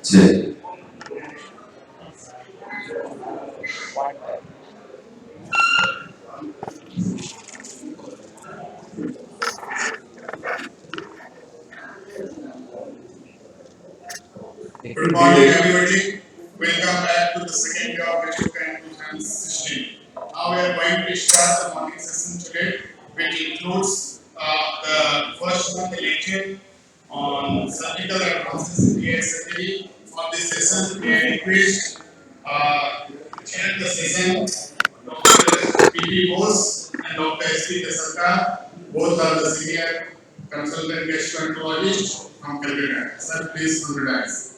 Check. Good morning, everybody. Welcome back to the second day of Ashoka in 2016. Now we are going to start the morning session today, which includes the first one, the lecture on surgical advances in PI surgery. For this session, we are request chair the session, Dr. P.P. Bose and Dr. S.P. Kasarkar. Both are the senior consultant gastroenterologist from Calcutta. Sir, please on the dais.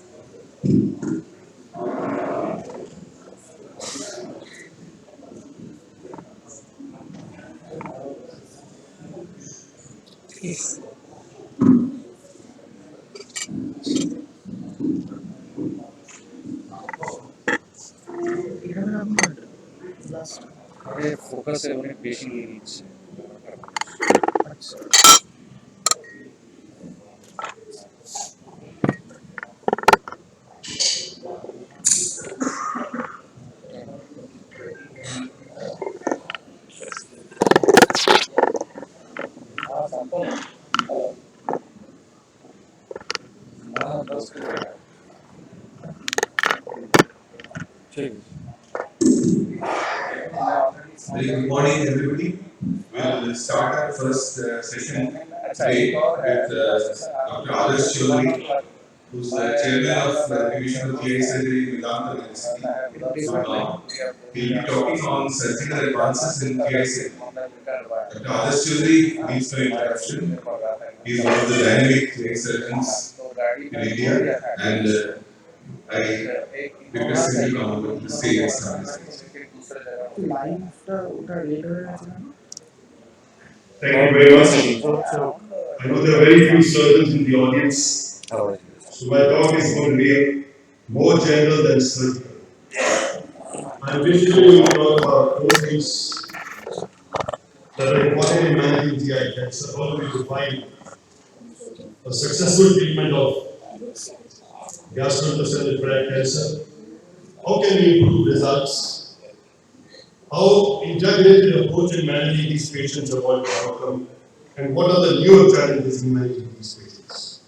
Focus है उन्हें बेशी reach ठीक Very good morning, everybody. We'll start our first session today with Dr. Adarsh Chaudhary, who's the chairman of Division of GI Surgery in Vedanta University. So now he'll be talking on surgical advances in GI surgery. Dr. Adarsh Chaudhary needs no introduction. He is one of the dynamic GI surgeons in India, and I request him to come over to the stage and start his speech. Thank you very much. I know there are very few surgeons in the audience, so my talk is going to be more general than surgical. I'm basically going to talk about four things that are important in managing GI cancer. How do we define a successful treatment of gastrointestinal tract cancer? How can we improve results? How integrated approach in managing these patients avoid the outcome? And what are the newer challenges in managing these patients?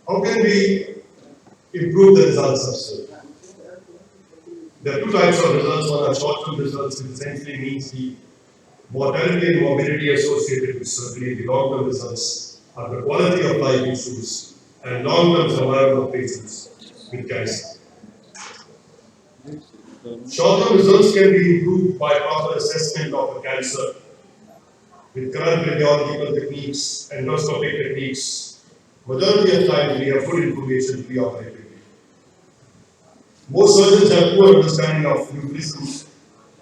How can we improve the results of surgery? There are two types of results. One are short-term results, which essentially means the mortality and morbidity associated with surgery. The long-term results are the quality of life issues and long-term survival of patients with cancer. Short-term results can be improved by proper assessment of a cancer with current radiological techniques, endoscopic techniques. Majority of times we have good information pre-operatively. Most surgeons have poor understanding of nutrition,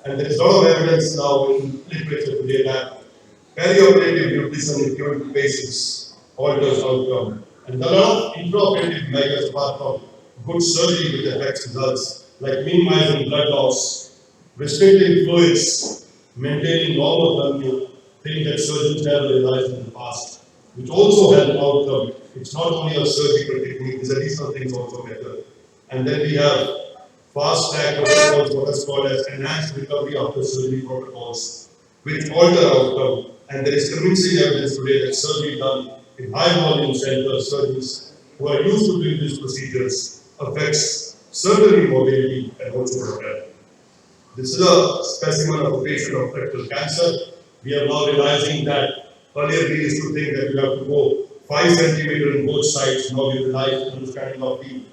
and there is a lot of evidence now in literature today that perioperative nutrition in given patients alters outcome. And there are a lot of intraoperative measures apart from good surgery which affects results, like minimizing blood loss, restricting fluids, maintaining normal thermia, things that surgeons never realized in the past, which also help outcome. It's not only a surgical technique, these additional things also matter. And then we have fast track protocols, what is called as enhanced recovery after surgery protocols, which alter outcome. And there is convincing evidence today that surgery done in high volume centers, surgeons who are used to doing these procedures affects surgery mobility and also mortality. This is a specimen of a patient of rectal cancer. We are now realizing that earlier we used to think that you have to go 5 centimeters on both sides. Now we realize understanding of the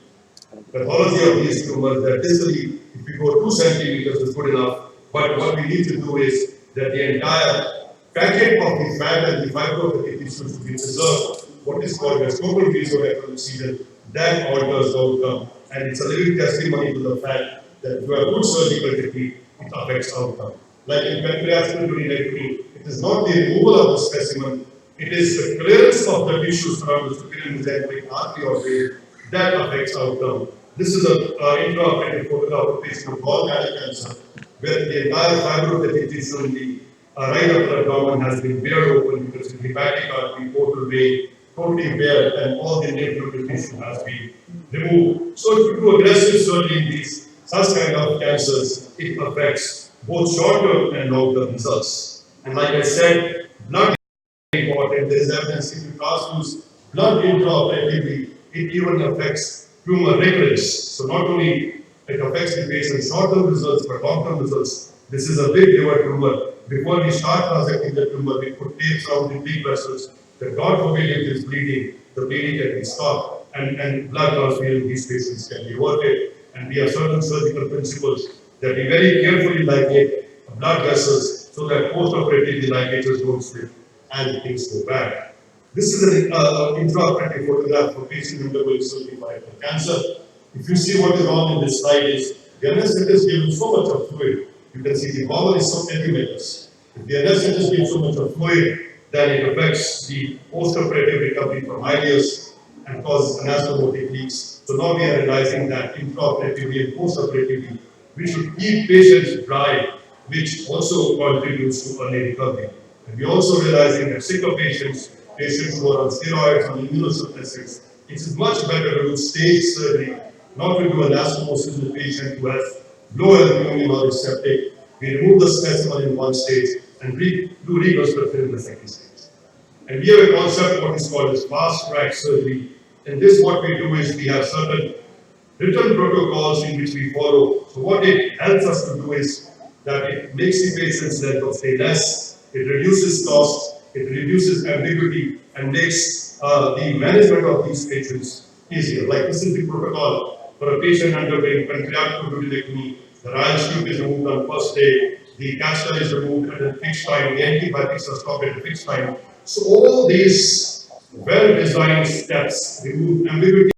pathology of these tumors that distally, if we go 2 centimeters is good enough. But what we need to do is that the entire packet of the fat and the fiber of the tissues to be preserved, what is called as total mesorectal oxygen, that alters the outcome. And it's a living testimony to the fact that if you have good surgical technique, it affects outcome. Like in pancreatic gleneagles, it is not the removal of the specimen, it is the clearance of the tissues around the superior mesenteric artery or vein that affects outcome. This is an intraoperative photograph of a patient with gallbladder cancer, where the entire fiber of the tissue in the right upper abdomen has been bared open because the hepatic artery, portal vein, totally bare, and all the lymph tissue has been removed. So if you do aggressive surgery in these such kind of cancers, it affects both short-term and long-term results. And like I said, blood important. There is evidence if you transfuse blood intraoperatively, it even affects tumor recurrence. So not only it affects the patient's short-term results, but long-term results. This is a big liver tumor. Before we start transecting the tumor, we put tapes around the big vessels. That God forbid if it is bleeding, the bleeding can be stopped, and blood transfusion in these patients can be averted. And we have certain surgical principles that we very carefully ligate blood vessels so that post-operatively the ligatures don't slip and things go bad. This is an intraoperative photograph of a patient undergoing surgery for cancer. If you see what is wrong in this slide is the anesthetist gives so much of fluid. You can see the bowel is so edematous. If the anesthetist gives so much of fluid, then it affects the post-operative recovery from ileus and causes anastomotic leaks. So now we are realizing that intraoperatively and post-operatively, we should keep patients dry, which also contributes to early recovery. And we're also realizing that sicker patients, patients who are on steroids, on immunosuppressants, it is much better to do stage surgery, not to do anastomosis in the patient who has low albumin or is septic. We remove the specimen in one stage and do reconstruction in the second stage. And we have a concept what is called as fast track surgery. In this, what we do is we have certain written protocols in which we follow. So what it helps us to do is that it makes the patient's length of stay less, it reduces cost, it reduces ambiguity, and makes the management of these patients easier. Like this is the protocol for a patient undergoing pancreatic duodenectomy. The Ryan's tube is removed on first day, the catheter is removed at a fixed time, the antibiotics are stopped at a fixed time. So all these well-designed steps remove ambiguity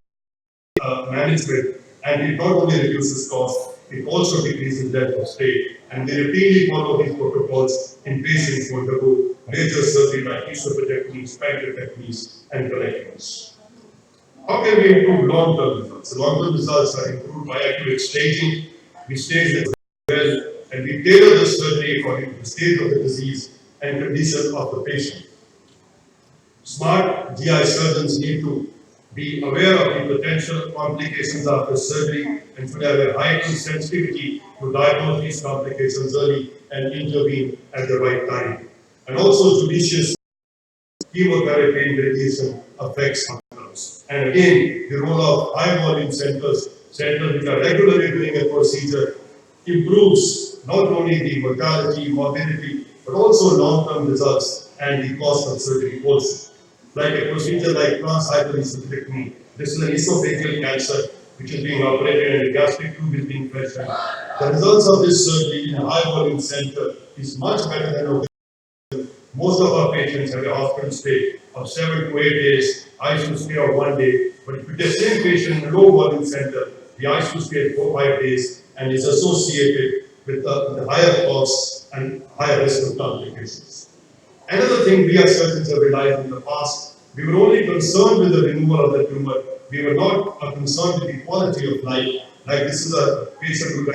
management, and it not only reduces cost, it also decreases length of stay. And we routinely follow these protocols in patients who undergo major surgery like hysterectomy, pancreatectomies, and colectomies. How can we improve long-term results? The long-term results are improved by accurate staging. We stage the well, and we tailor the surgery according to the stage of the disease and condition of the patient. Smart GI surgeons need to be aware of the potential complications after surgery and should have a heightened sensitivity to diagnose these complications early and intervene at the right time. And also judicious chemotherapy and radiation affects outcomes. And again, the role of high volume centers which are regularly doing a procedure, improves not only the mortality, morbidity, but also long-term results and the cost of surgery also. Like a procedure like transhyperinsulinectomy, this is an esophageal cancer which is being operated and the gastric tube is being pressured. The results of this surgery in a high volume center is much better than a most of our patients have a hospital stay of 7 to 8 days, ICU stay of 1 day. But if you take the same patient in a low volume center, the ICU stay is 4 to 5 days and is associated with the higher costs and higher risk of complications. Another thing we as surgeons have realized in the past, we were only concerned with the removal of the tumor. We were not concerned with the quality of life. Like this is a patient who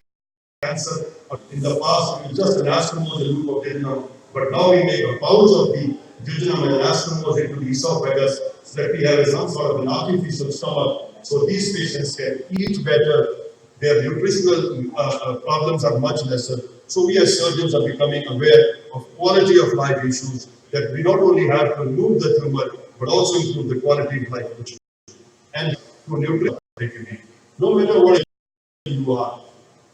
cancer. In the past, we just anastomose the loop of jejunum, but now we make a pouch of the jejunum and anastomose into the esophagus so that we have some sort of an artificial stomach. So these patients can eat better. Their nutritional problems are much lesser. So we as surgeons are becoming aware of quality of life issues that we not only have to remove the tumor, but also improve the quality of life issues and to nutrient. No matter what you are.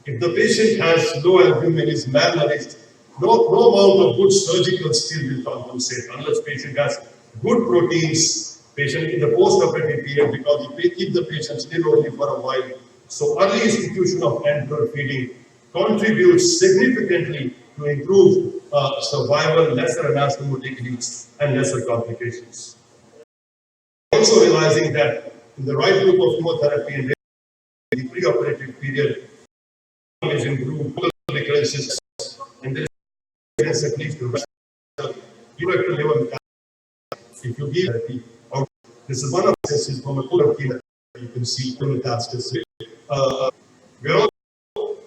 If the patient has low albumin, is malnourished, no amount of good surgical skill will compensate unless patient has good proteins, patient in the post-operative period because we keep the patient still only for a while. So early institution of enteral feeding contributes significantly to improve survival, lesser anastomotic needs, and lesser complications. Also realizing that in the right group of chemotherapy and the preoperative period is improved recurrences, and there is at least colorectal liver if you give therapy. This is one of the cases from a colorectal you can see metastasis. We're all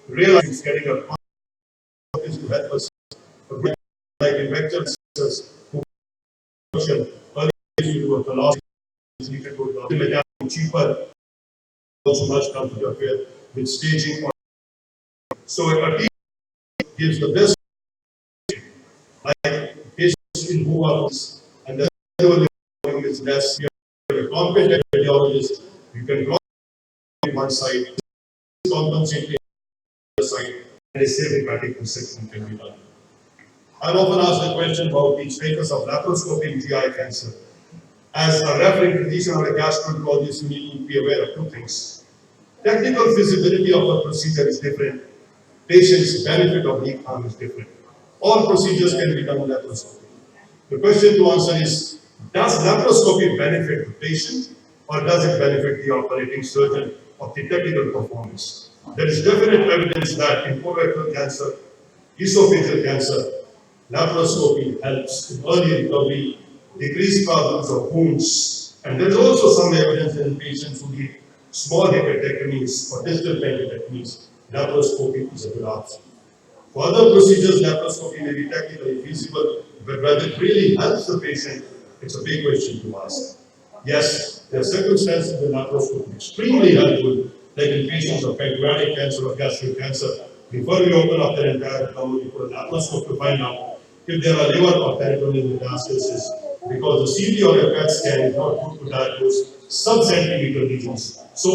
realizing getting a is to help us like infectious who function early to a philosophy you can go to cheaper, also much comfort affair with staging. So a team gives the best like patients in who are and the is less. You have a competent radiologist, you can go on one side, compensate the side, and a safe hepatic resection can be done. I'm often asked the question about the status of laparoscopy in GI cancer. As a referring physician or a gastroenterologist, you need to be aware of two things. Technical feasibility of the procedure is different. Patient's benefit of the harm is different. All procedures can be done with laparoscopy. The question to answer is, does laparoscopy benefit the patient or does it benefit the operating surgeon of the technical performance? There is definite evidence that in colorectal cancer, esophageal cancer, laparoscopy helps in early recovery, decrease problems of wounds, and there is also some evidence in patients who need small hepatectomies or distal pancreatectomies. Laparoscopy is a good option. For other procedures, laparoscopy may be technically feasible, but whether it really helps the patient, it's a big question to ask. Yes, there are circumstances where laparoscopy is extremely helpful, like in patients of pancreatic cancer or gastric cancer. Before we open up their entire abdomen, we put a laparoscope to find out if there are liver or peritoneal metastasis, because the CT or a PET scan is not good to diagnose sub-centimeter lesions. So,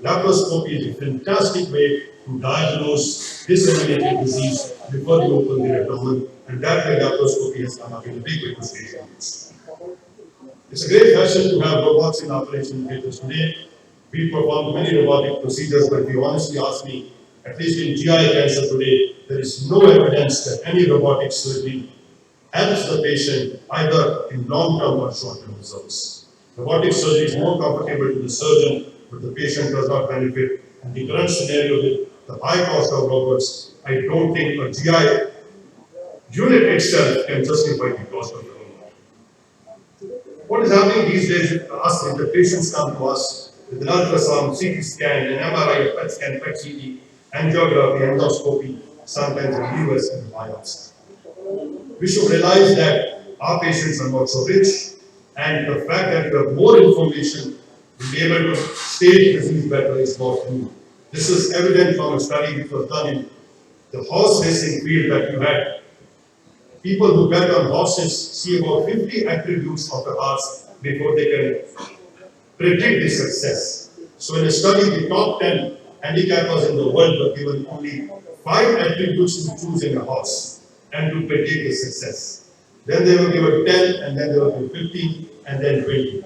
laparoscopy is a fantastic way to diagnose disseminated disease before you open the abdomen, and that way laparoscopy has come up in a big way to patients. It's a great fashion to have robots in operation theaters today. We perform many robotic procedures, but if you honestly ask me, at least in GI cancer today, there is no evidence that any robotic surgery helps the patient either in long-term or short-term results. Robotic surgery is more comfortable to the surgeon, but the patient does not benefit. And the current scenario with the high cost of robots, I don't think a GI unit itself can justify the cost of the robot. What is happening these days with us is the patients come to us with an ultrasound, CT scan, an MRI, PET scan, PET CT, angiography, endoscopy, sometimes a US and biopsy. We should realize that our patients are not so rich, and the fact that you have more information to be able to stage disease better is not new. This is evident from a study which was done in the horse racing field that you had. People who bet on horses see about 50 attributes of the horse before they can predict the success. So in a study, the top 10 handicappers in the world were given only 5 attributes to choose in a horse and to predict the success. Then they were given 10, and then they were given 15, and then 20.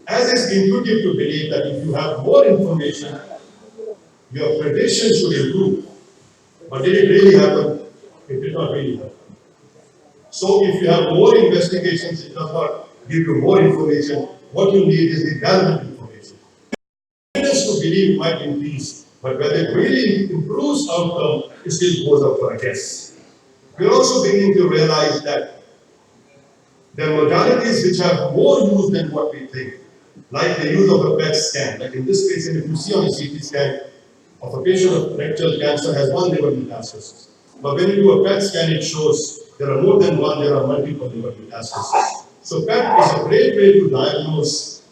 As it's intuitive to believe that if you have more information, your prediction should improve. But did it really happen? It did not really happen. So if you have more investigations, it does not give you more information. What you need is the relevant information. Evidence to believe might increase, but whether it really improves outcome, it still goes up for a guess. We're also beginning to realize that there are modalities which have more use than what we think, like the use of a PET scan. Like in this case, if you see on a CT scan of a patient with rectal cancer has one liver metastasis. But when you do a PET scan, it shows there are more than one, there are multiple liver metastases. So PET is a great way to diagnose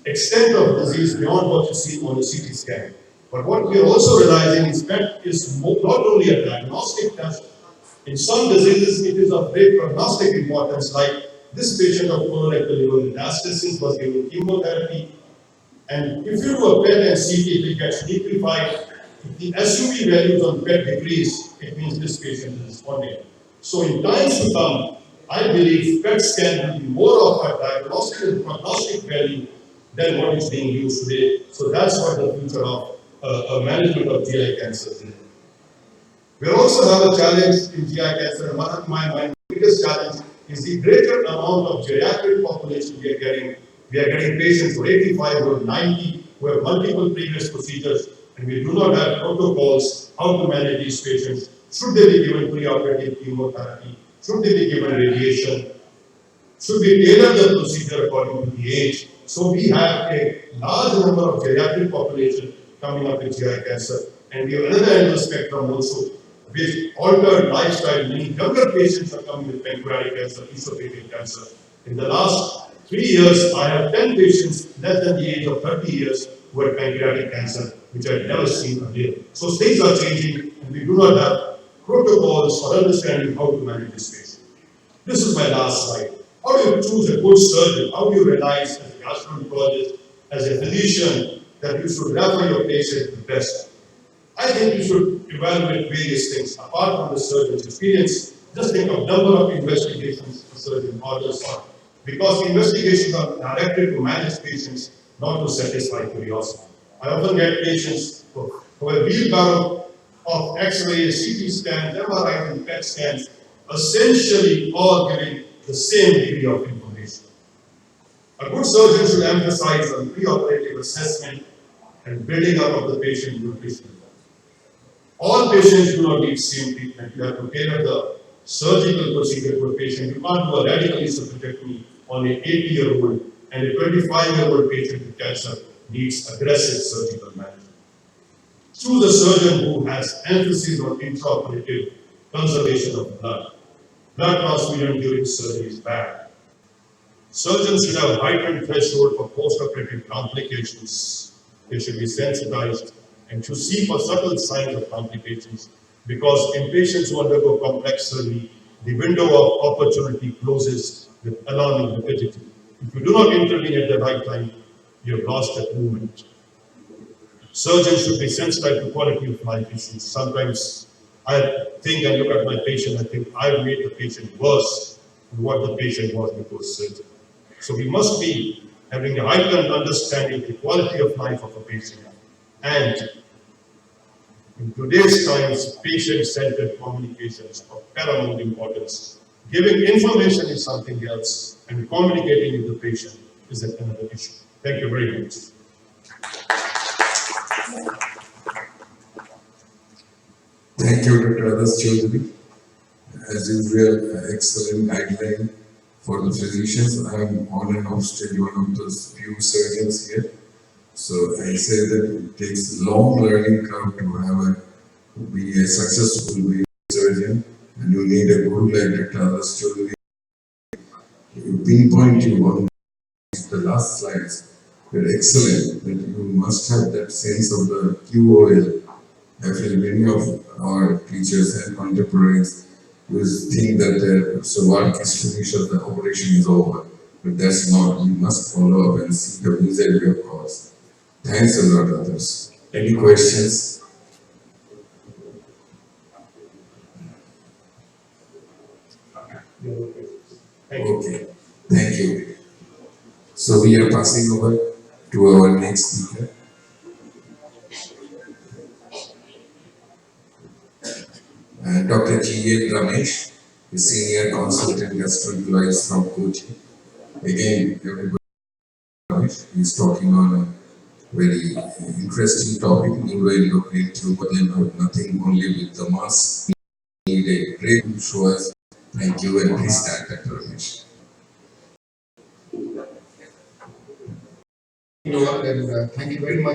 extent of disease beyond what you see on a CT scan. But what we are also realizing is PET is not only a diagnostic test. In some diseases, it is of great prognostic importance, like this patient of colorectal liver metastasis was given chemotherapy, and if you do a PET and CT, if it gets liquefied, if the SUV values on PET decrease, it means this patient is responding. So in times to come, I believe PET scan will be more of a diagnostic and prognostic value than what is being used today. So that's what the future of management of GI cancer is. We also have a challenge in GI cancer, and one of my biggest challenge is the greater amount of geriatric population we are getting. We are getting patients who are 85 or 90 who have multiple previous procedures, and we do not have protocols how to manage these patients. Should they be given preoperative chemotherapy? Should they be given radiation? Should we tailor the procedure according to the age? So we have a large number of geriatric population coming up with GI cancer. And we have another end of the spectrum also, with altered lifestyle, meaning younger patients are coming with pancreatic cancer, esophageal cancer. In the last 3 years, I have 10 patients less than the age of 30 years who had pancreatic cancer, which I had never seen earlier. So things are changing, and we do not have protocols for understanding how to manage this patient. This is my last slide. How do you choose a good surgeon? How do you realize as a gastroenterologist, as a physician, that you should refer your patient the best? I think you should evaluate various things. Apart from the surgeon's experience, just think of number of investigations a surgeon orders on. Because investigations are directed to manage patients, not to satisfy curiosity. I often get patients who have wheelbarrow of X-rays, CT scans, MRIs, and PET scans, essentially all giving the same degree of information. A good surgeon should emphasize on preoperative assessment and building up of the patient nutrition. All patients do not need same treatment. You have to tailor the surgical procedure to a patient. You can't do a radical hysterectomy on an 80-year-old, and a 25-year-old patient with cancer needs aggressive surgical management. Choose a surgeon who has emphasis on intraoperative conservation of blood. Blood transfusion during surgery is bad. Surgeons should have heightened threshold for post-operative complications. They should be sensitized and to see for subtle signs of complications, because in patients who undergo complex surgery, the window of opportunity closes with alarming rapidity. If you do not intervene at the right time, you have lost that movement. Surgeons should be sensitive to quality of life issues. Sometimes I think and look at my patient, I think I've made the patient worse than what the patient was before surgery. So we must be having a heightened understanding of the quality of life of a patient. And in today's times, patient-centered communication is of paramount importance. Giving information is something else, and communicating with the patient is another issue. Thank you very much. Thank you, Dr. Adas Chaudhary. As usual, excellent guideline for the physicians. I am on and off still one of those few surgeons here. So I say that it takes a long learning curve to have be a successful surgeon, and you need a guru like Dr. Adas Chaudhary. You pinpoint you on the last slides. They're excellent. That you must have that sense of the QOL. I feel many of our teachers and contemporaries who think that so work is finished or the operation is over. But that's not. You must follow up and see the misery of cause. Thanks a lot, others. Any questions? Okay, thank you. So we are passing over to our next speaker. Dr. G.N. Ramesh, the senior consultant gastroenterologist from Kochi. Again, everybody is talking on a very interesting topic, neuroendocrine tumor, then nothing only with the mass. Need a great show us. Thank you, and please start, Dr. Ramesh. And thank you very much.